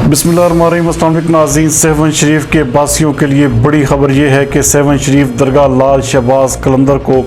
बिस्मिल्लाहिर्रहमानिर्रहीम। अस्सलाम वालेकुम नाज़रीन। सेवन शरीफ के बासियों के लिए बड़ी खबर ये है कि सेवन शरीफ दरगाह लाल शहबाज कलंदर को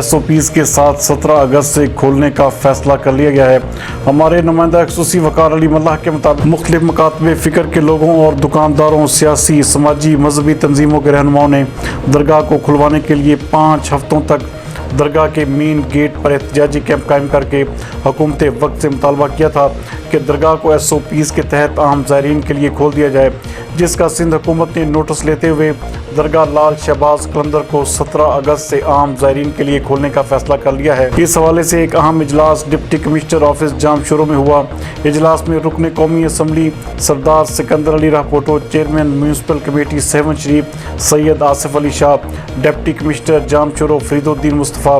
SOPs के साथ 17 अगस्त से खोलने का फैसला कर लिया गया है। हमारे नुमाइंदा खसूसी वकार अली मल्लाह के मुताबिक मुख्तलिफ मकातब फ़िक्र के लोगों और दुकानदारों, सियासी, समाजी, मजहबी तंजीमों के रहनुमाओं ने दरगाह को खुलवाने के लिए 5 हफ्तों तक दरगाह के मेन गेट पर एहतजाजी कैंप कायम करके हुकूमत वक्त से मुतालबा किया था कि दरगाह को SOPs के तहत आम ज़ायरीन के लिए खोल दिया जाए, जिसका सिंध हुकूमत ने नोटिस लेते हुए दरगाह लाल शहबाज कलंदर को 17 अगस्त से आम ज़ायरीन के लिए खोलने का फैसला कर लिया है। इस हवाले से एक अहम इजलास डिप्टी कमिश्नर ऑफिस जाम शुरू में हुआ। इजलास में रुकन कौमी assembly Sardar Sikandar Ali Rahpoto, chairman municipal committee Sehwan Sharif Syed Asif Ali Shah, deputy commissioner Jamshoro Fariduddin Mustafa,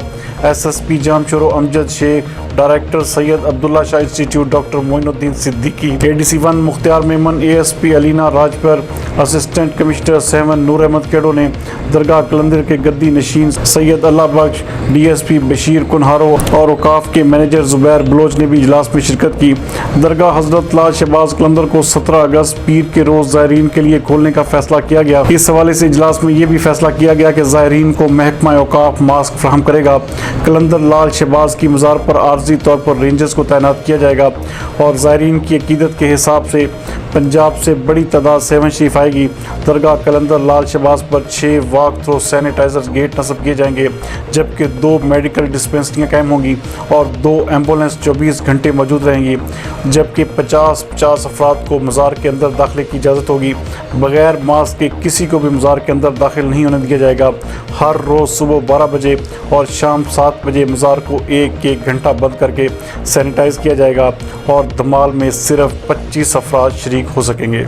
SSP Jamshoro Amjad Shaikh, director Syed Abdullah Shah institute doctor Moinuddin Siddiqui, ADC1 Mukhtiar Memon, ASP Alina Rajpar, assistant commissioner 7 Noor Ahmed Kedo ने दरगाह कलंदर के गद्दी नशीन सैयद अल्लाह बख्श, DSP बशीर कुनहारो और औकाफ के मैनेजर जुबैर बलोच ने भी इजलास में शिरकत की। दरगाह हजरत लाल शहबाज कलंदर को 17 अगस्त पीर के रोज़ ज़ायरीन के लिए खोलने का फैसला किया गया। इस हवाले से इजलास में यह भी फैसला किया गया कि ज़ायरीन को महकमा औकाफ मास्क फराहम करेगा। कलंदर लाल शहबाज की मज़ार पर आर्जी तौर पर रेंजर्स को तैनात किया जाएगा और ज़ायरीन की अकीदत के हिसाब से पंजाब से बड़ी तादाद सेवन शरीफ आएगी। दरगाह कलंदर लाल शहबाज पर 6 वॉक थ्रो सैनिटाइजर गेट नस्ब किए जाएंगे, जबकि 2 मेडिकल डिस्पेंसरियाँ कायम होंगी और 2 एम्बुलेंस 24 घंटे मौजूद रहेंगी, जबकि 50 अफराद को मज़ार के अंदर दाखिले की इजाज़त होगी। बग़ैर मास्क के किसी को भी मज़ार के अंदर दाखिल नहीं होने दिया जाएगा। हर रोज़ सुबह 12 बजे और शाम 7 बजे मज़ार को एक घंटा बंद करके सैनिटाइज़ किया जाएगा और धमाल में सिर्फ 25 अफराद शरीक हो सकेंगे।